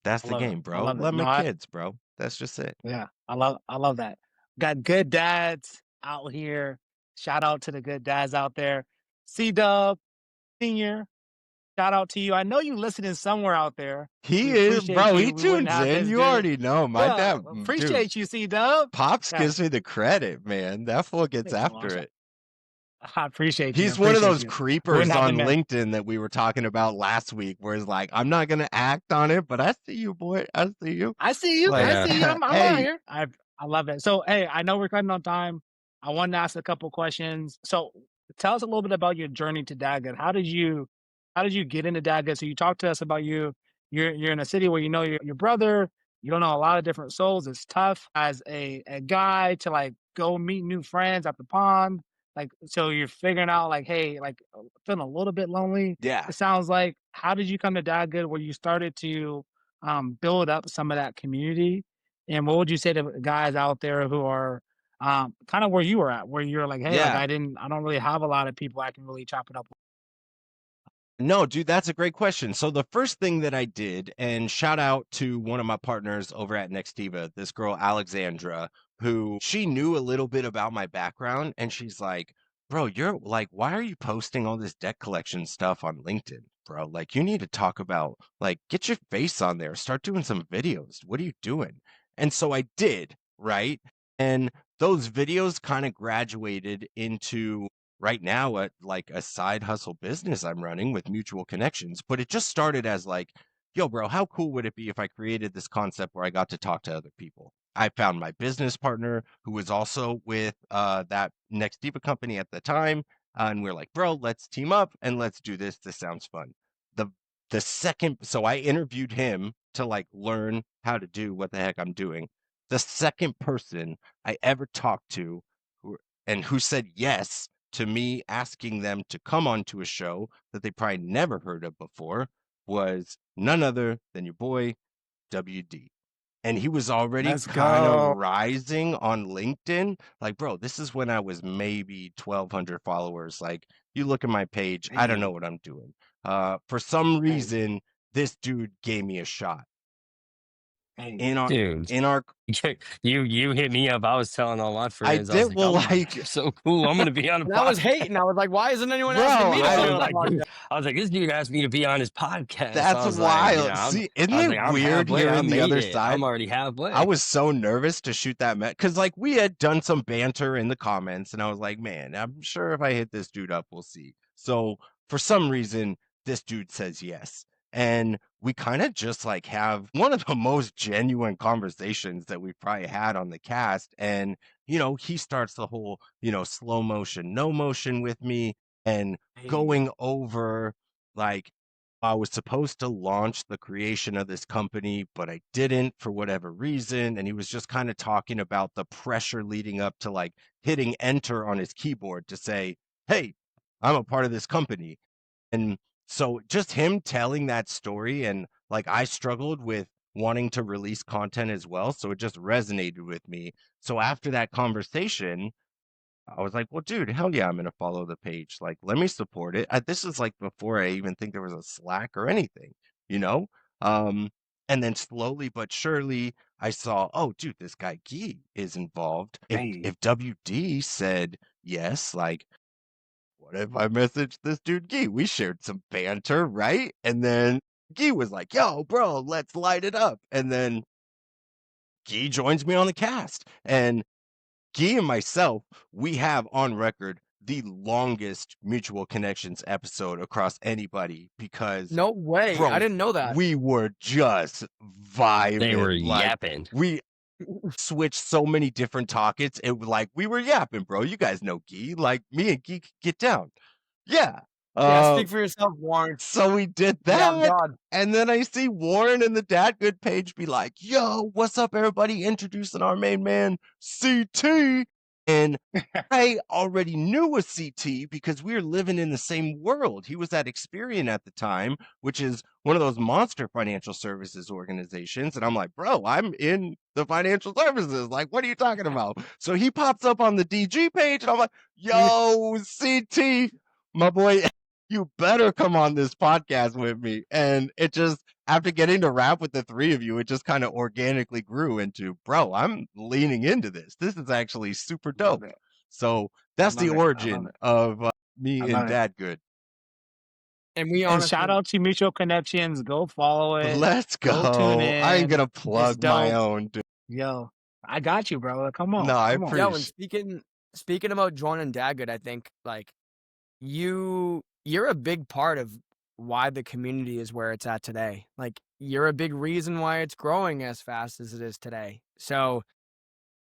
that's I the love it. game, I bro. love it. Love No, my kids, bro. That's just it. yeah, I love that. Got good dads out here. Shout out to the good dads out there. C-Dub Senior, shout out to you. I know you listening somewhere out there. He We is, appreciate bro. He you. We wouldn't tunes have in. this You dude. already know. My Yeah, dad, dude, appreciate you, C-Dub. Pops Yeah, gives me the credit, man. That fool gets thanks a lot. after it. I appreciate you. I He's one of appreciate those you. creepers Wouldn't have on the man. LinkedIn that we were talking about last week, where it's like, I'm not gonna act on it, but I see you, boy. I see you. I see you. Like, I see you. I'm out hey, here. I love it. So, hey, I know we're cutting on time. I wanted to ask a couple questions. So, tell us a little bit about your journey to Dadgood. How did you get into Dadgood? So, you talked to us about you. You're in a city where you know your brother. You don't know a lot of different souls. It's tough as a guy to like go meet new friends at the pond. Like, so you're figuring out like, hey, like, feeling a little bit lonely. yeah, It sounds like. How did you come to Dadgood, where you started to build up some of that community? And what would you say to guys out there who are kind of where you were at, where you're like, hey, like yeah. I don't really have a lot of people I can really chop it up with. No, dude, that's a great question. So the first thing that I did, and shout out to one of my partners over at Nextiva, this girl Alexandra, who she knew a little bit about my background, and she's like, "Bro, you're like, why are you posting all this deck collection stuff on LinkedIn?" bro, like you need to talk about, like, get your face on there, start doing some videos. What are you doing? And so I did, right? And those videos kind of graduated into right now like a side hustle business I'm running with mutual connections. But it just started as like, yo, bro, how cool would it be if I created this concept where I got to talk to other people? I found my business partner who was also with that Next Diva company at the time. And we're like, bro, let's team up and let's do this. This sounds fun. The the second, so I interviewed him to like learn how to do what the heck I'm doing. The second person I ever talked to who said yes to me asking them to come onto a show that they probably never heard of before was none other than your boy WD. And he was already Let's kind of go. rising on LinkedIn. Like, bro, this is when I was maybe 1,200 followers. Like, you look at my page, I don't know what I'm doing. For some reason, this dude gave me a shot in our Dude, in our. you hit me up. I was telling all my I friends, I was did like, well, "Oh my God, like, you're so cool. I'm gonna be on a And I was podcast." hating. I was like, why isn't anyone bro, asking me to I be I on was a like, podcast? this dude asked me to be on his podcast. So I that's was like, wild. See, isn't I was it like, I'm weird halfway. I hearing the made other it. I'm side? already I halfway. was so nervous to shoot that because like we had done some banter in the comments, and I was like, man, I'm sure if I hit this dude up, we'll see. So for some reason, this dude says yes. And we kind of just like have one of the most genuine conversations that we've probably had on the cast. And, he starts the whole, slow motion, no motion with me and going over like, I was supposed to launch the creation of this company, but I didn't for whatever reason. And he was just kind of talking about the pressure leading up to like hitting enter on his keyboard to say, hey, I'm a part of this company. And so just him telling that story and like I struggled with wanting to release content as well. So it just resonated with me. So after that conversation, I was like, well, dude, hell yeah, I'm going to follow the page. Like, let me support it. This is like before I even think there was a Slack or anything, you know? Um, and then slowly but surely, I saw, oh, dude, this guy Guy is involved. If WD said yes, like, what if I messaged this dude Guy? We shared some banter, right? And then Guy was like, yo, bro, let's light it up. And then Guy joins me on the cast. And Guy and myself, we have on record the longest mutual connections episode across anybody because, No way. I bro, didn't know that. we were just vibing. They were like, yapping. We switched so many different topics. It was like we were yapping, bro. You guys know Guy. Like me and Guy could get down. Yeah. Yeah, speak for yourself, Warren. So we did Yeah, I'm that. God. And then I see Warren in the Dadgood page be like, yo, what's up, everybody? Introducing our main man, CT. And I already knew a CT because we were living in the same world. He was at Experian at the time, which is one of those monster financial services organizations. And I'm like, bro, I'm in the financial services. Like, what are you talking about? So he pops up on the DG page, and I'm like, yo, CT, my boy, you better come on this podcast with me. And it just, after getting to rap with the three of you, it just kind of organically grew into, bro, I'm leaning into this. This is actually super dope. So that's the origin of me and Dadgood. And we And honestly, shout out to Mutual Connections. Go follow it. Let's Go tune go. in. I ain't gonna It's plug my dope. own, dude. Yo, I got you, bro. Come on. No, I come on. yo, and appreciate. speaking about joining Dadgood, I think like you're a big part of why the community is where it's at today. Like you're a big reason why it's growing as fast as it is today. So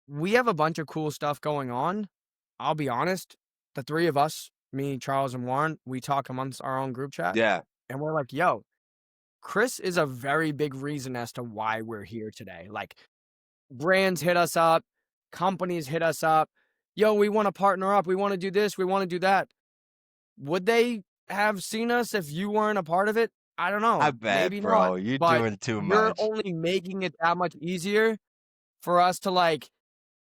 we have a bunch of cool stuff going on. I'll be honest, the three of us, me, Charles, and Warren, we talk amongst our own group chat. Yeah. And we're like, yo, Chris is a very big reason as to why we're here today. Like brands hit us up, companies hit us up. Yo, we want to partner up. We want to do this. We want to do that. Would they have seen us if you weren't a part of it? I don't know. I bet, Maybe bro. not, You're but doing too you're much. only making it that much easier for us to like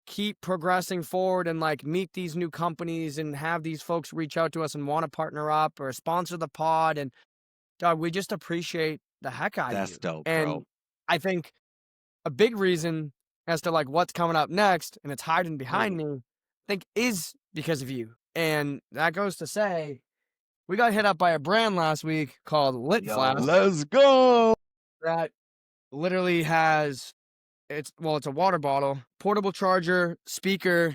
keep progressing forward and like meet these new companies and have these folks reach out to us and want to partner up or sponsor the pod. And dog, we just appreciate the heck out of you. That's dope, and bro. I think a big reason as to like what's coming up next, and it's hiding behind me, I think is because of you. And that goes to say, we got hit up by a brand last week called Lit Yo, Flask let's go. that literally has it's a water bottle, portable charger, speaker,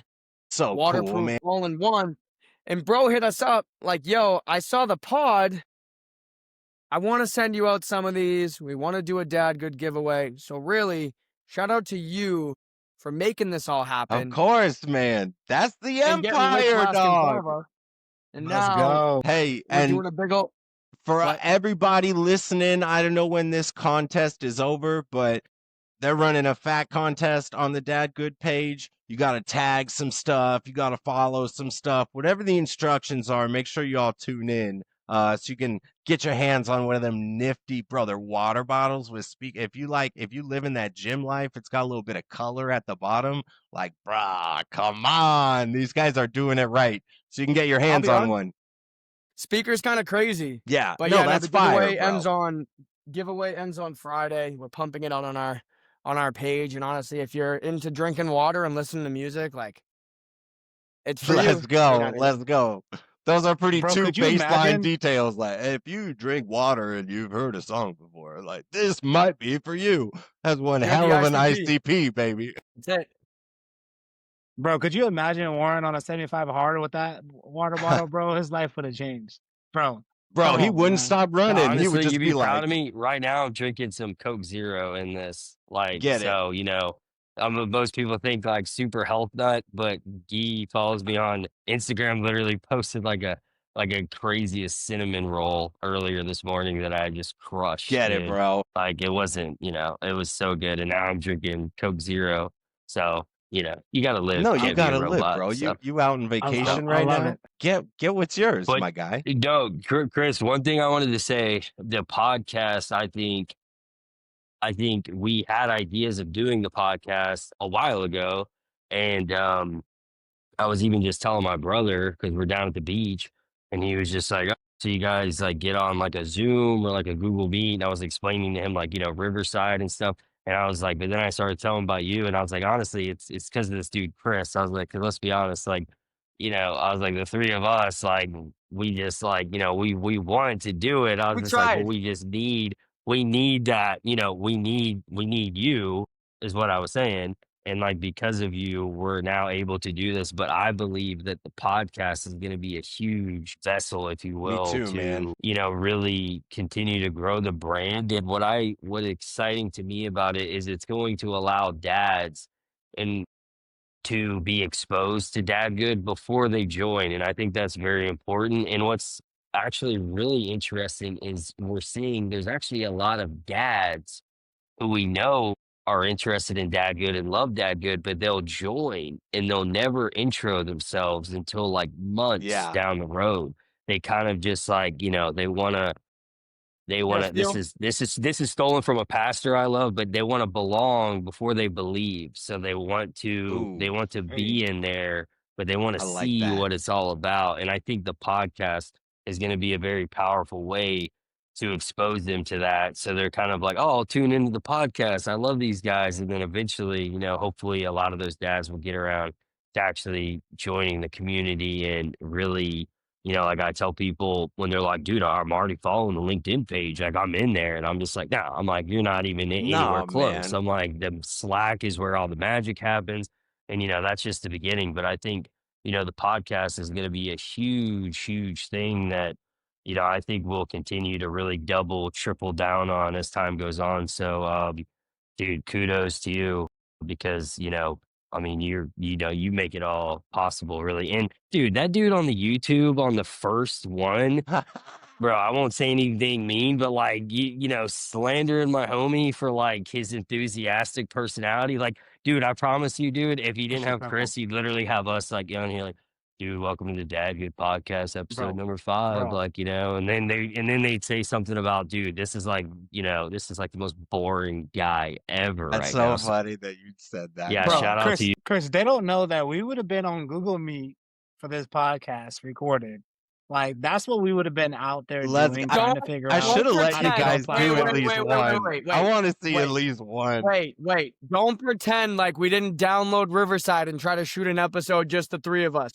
So waterproof, cool, man. all in one. And bro hit us up like, yo, I saw the pod. I want to send you out some of these. We want to do a Dadgood giveaway. So really, shout out to you for making this all happen. Of course, man. That's the And getting Lit empire, Flask in front of dog. us. And Let's now go. Hey, we're and doing a big old for What? everybody listening, I don't know when this contest is over, but they're running a fat contest on the Dadgood page. You got to tag some stuff. You got to follow some stuff. Whatever the instructions are, make sure you all tune in so you can get your hands on one of them nifty, brother, water bottles with if you live in that gym life, it's got a little bit of color at the bottom. Like, brah, come on. These guys are doing it right. So you can get your hands be on honest, one. speaker's kind of crazy. Yeah. But no, yeah, that's the fire, giveaway ends on Friday. We're pumping it out on our page. And honestly, if you're into drinking water and listening to music, like it's for Let's you. go. Let's go. Those are pretty Bro, two could you baseline imagine? details. Like, if you drink water and you've heard a song before, like, this might be for you. That's one You're hell the of an ICP. ICP, baby. That's it. Bro, could you imagine Warren on a 75 harder with that water bottle, bro? His life would have changed. Bro, Bro, come he on, wouldn't man. stop running. He would Honestly, just you'd be be proud like, of me. Right now, I'm drinking some Coke Zero in this. Like, get it. so, most people think like super health nut, but Guy follows me on Instagram, literally posted like a craziest cinnamon roll earlier this morning that I just crushed. Get it, dude. bro. Like it wasn't, it was so good. And now I'm drinking Coke Zero. So, you gotta live. No, you Can't be a gotta live, robot. bro. So. You out on vacation right love now? it. Get what's yours, But my guy. no, Chris, one thing I wanted to say, the podcast, I think we had ideas of doing the podcast a while ago. And I was even just telling my brother, because we're down at the beach, and he was just like, "Oh, so you guys like get on like a Zoom or like a Google Meet." And I was explaining to him like, Riverside and stuff. And I was like, but then I started telling him about you, and I was like, honestly, it's because of this dude Chris. I was like, 'cause let's be honest, like, I was like, the three of us, like, we just like, we wanted to do it. I was We just like, well, tried. we need that, we need you, is what I was saying. And like, because of you, we're now able to do this. But I believe that the podcast is going to be a huge vessel, if you will, too, man. really continue to grow the brand. And what exciting to me about it is it's going to allow dads and to be exposed to Dadgood before they join. And I think that's very important. And what's actually really interesting is we're seeing there's actually a lot of dads who we know are interested in Dadgood and love Dadgood, but they'll join and they'll never intro themselves until like months Yeah. down the road. They kind of just like, they want to, this is stolen from a pastor I love, but they want to belong before they believe. So they want to be in there, but they want to I like see that. what it's all about. And I think the podcast is going to be a very powerful way to expose them to that. So they're kind of like, oh, I'll tune into the podcast. I love these guys. And then eventually, hopefully a lot of those dads will get around to actually joining the community and really, like I tell people when they're like, dude, I'm already following the LinkedIn page. Like I'm in there, and I'm just like, no, I'm like, you're not even anywhere Nah, close. man. I'm like, the Slack is where all the magic happens. And, that's just the beginning. But I think, the podcast is going to be a huge, huge thing that, I think we'll continue to really double, triple down on as time goes on. So, dude, kudos to you because, I mean, you make it all possible, really. And dude, that dude on the YouTube on the first one, bro, I won't say anything mean, but like, slandering my homie for like his enthusiastic personality. Like, dude, I promise you, dude, if you didn't have Chris, you'd literally have us like on here, like, dude, welcome to the Dadgood Podcast, episode number 5. bro. Like, and then they'd say something about, dude, this is like the most boring guy ever. That's right so now. funny that you said that. Yeah, bro. shout out to you. Chris, they don't know that we would have been on Google Meet for this podcast recorded. Like that's what we would have been out there doing, trying to figure I out. should have let you guys do at wait, least wait, one. wait, I want to see wait. at least one. Wait. Don't pretend like we didn't download Riverside and try to shoot an episode just the three of us.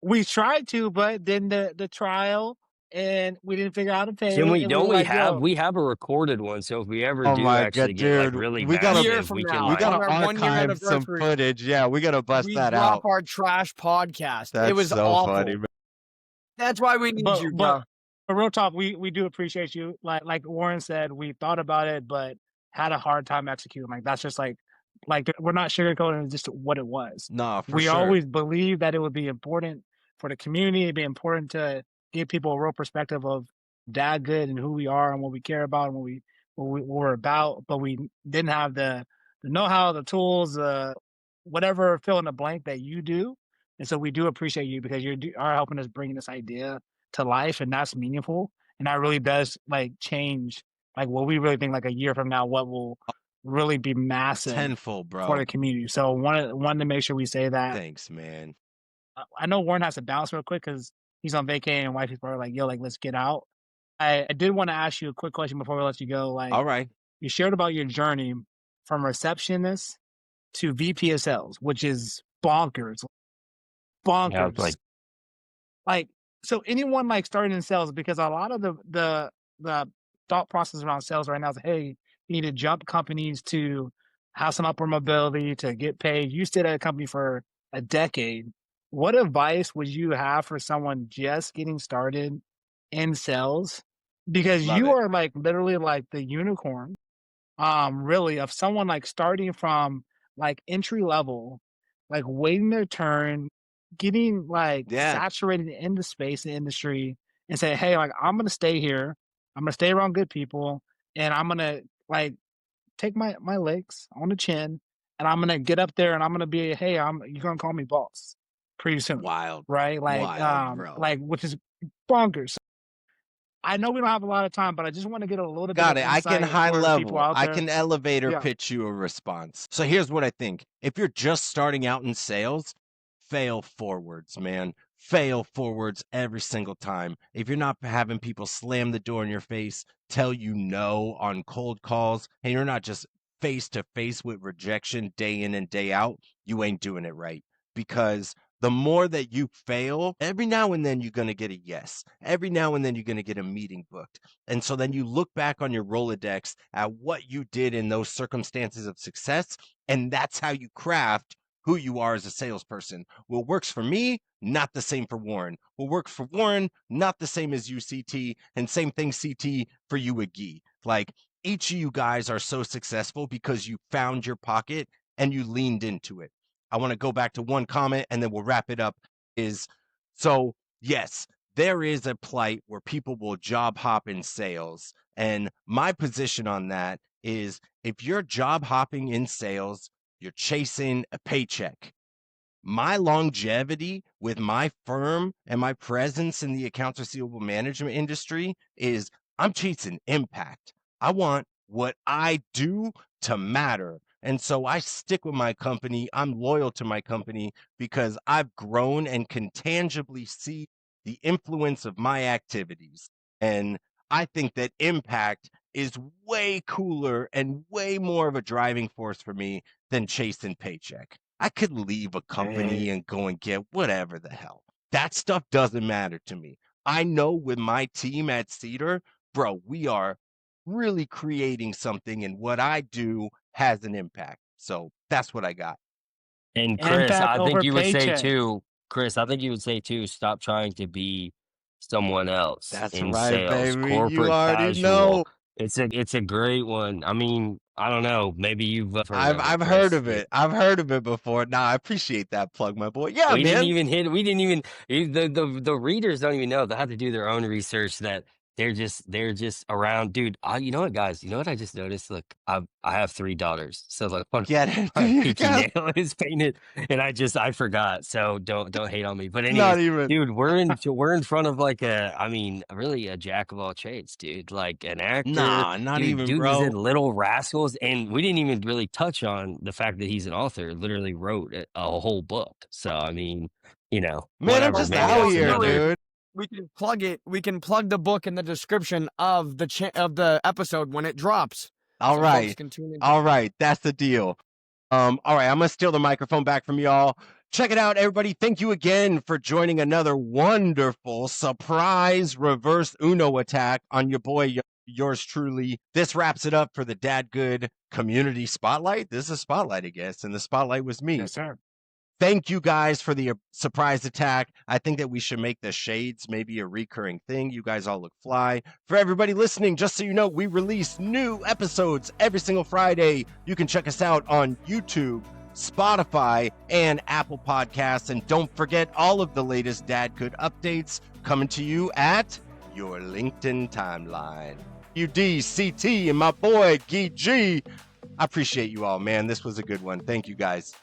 We tried to, but then the trial and we didn't figure out how to pay Can it. we? And Don't were we like, have? yo, We have a recorded one. So if we ever Oh do my actually God, get like dude, really we gotta- Year massive, from we now, can We like. gotta on our 1 year archive some anniversary, footage. Yeah, we gotta bust we that drop out. our trash podcast. That's It was so awful. funny, man. That's why we need you, bro. but real talk, we do appreciate you. Like Warren said, we thought about it, but had a hard time executing. Like that's just like we're not sugarcoating, it's just what it was. Nah, for We sure. always believed that it would be important for the community. It'd be important to give people a real perspective of Dadgood and who we are and what we care about and what we're about. But we didn't have the know-how, the tools, whatever fill in the blank that you do. And so we do appreciate you because you are helping us bring this idea to life, and that's meaningful. And that really does like change like what we really think like a year from now, what will really be massive Tenfold, for bro. the community. So wanted to make sure we say that. Thanks, man. I know Warren has to bounce real quick because he's on vacation and wife is probably like, yo, like let's get out. I did want to ask you a quick question before we let you go. Like All right. you shared about your journey from receptionist to VP of sales, which is bonkers. Yeah, it's Like so anyone like starting in sales, because a lot of the thought process around sales right now is, hey, you need to jump companies to have some upward mobility to get paid. You stayed at a company for a decade. What advice would you have for someone just getting started in sales? Because Love you it. are like literally like the unicorn, really, of someone like starting from like entry level, like waiting their turn, getting like Yeah. saturated in the space and industry, and say, hey, like I'm gonna stay here, I'm gonna stay around good people, and I'm gonna like take my legs on the chin, and I'm gonna get up there, and I'm gonna be, hey, you're gonna call me boss pretty soon, Wild. right? Like, Wild, bro. like which is bonkers. I know we don't have a lot of time, but I just want to get a little Got bit it. of I can insight high for the people level. out I there. can elevator Yeah. pitch you a response. So here's what I think. If you're just starting out in sales, fail forwards, man. Fail forwards every single time. If you're not having people slam the door in your face, tell you no on cold calls, and you're not just face to face with rejection day in and day out, you ain't doing it right. Because the more that you fail, every now and then you're going to get a yes. Every now and then you're going to get a meeting booked. And so then you look back on your Rolodex at what you did in those circumstances of success, and that's how you craft who you are as a salesperson. What works for me, not the same for Warren. What works for Warren, not the same as you, CT, and same thing, CT, for you, Agee. Like, each of you guys are so successful because you found your pocket and you leaned into it. I want to go back to one comment and then we'll wrap it up. So yes, there is a plight where people will job hop in sales. And my position on that is if you're job hopping in sales, you're chasing a paycheck. My longevity with my firm and my presence in the accounts receivable management industry is I'm chasing impact. I want what I do to matter. And so I stick with my company. I'm loyal to my company because I've grown and can tangibly see the influence of my activities. And I think that impact is way cooler and way more of a driving force for me than chasing paycheck. I could leave a company and go and get whatever the hell. That stuff doesn't matter to me. I know with my team at Cedar, bro, we are really creating something, and what I do has an impact. So that's what I got. And Chris, Impact I over think you would say paycheck. too, Chris, I think you would say too, stop trying to be someone else That's in right, sales, baby. You corporate already casual. know. It's a great one. I mean, I don't know. Maybe you've heard of it, I've heard Chris. of it. I've heard of it before. Nah, I appreciate that plug, my boy. Yeah, We didn't man. even hit. We didn't even. The readers don't even know. They have to do their own research. That they're just around, dude. You know what, guys? You know what I just noticed? Look, I have 3 daughters. So like, Get it. my pinky Yeah. nail is painted, and I forgot. So don't hate on me. But Not anyways, even. dude, we're in front of like really a jack of all trades, dude. Like an actor. Nah, not even, Dude was in bro. Little Rascals, and we didn't even really touch on the fact that he's an author. Literally wrote a whole book. So I mean, Man, I'm whatever. just Maybe out that's here, another. dude. We can plug it. We can plug the book in the description of the episode when it drops. All so right. folks can tune in. All right. That's the deal. All right. I'm going to steal the microphone back from y'all. Check it out, everybody. Thank you again for joining another wonderful surprise reverse Uno attack on your boy, yours truly. This wraps it up for the Dadgood Community Spotlight. This is a spotlight, I guess, and the spotlight was me. Yes, sir. Thank you guys for the surprise attack. I think that we should make the shades maybe a recurring thing. You guys all look fly. For everybody listening, just so you know, we release new episodes every single Friday. You can check us out on YouTube, Spotify, and Apple Podcasts. And don't forget all of the latest Dadgood updates coming to you at your LinkedIn timeline. UDCT and my boy, Guy G. I appreciate you all, man. This was a good one. Thank you, guys.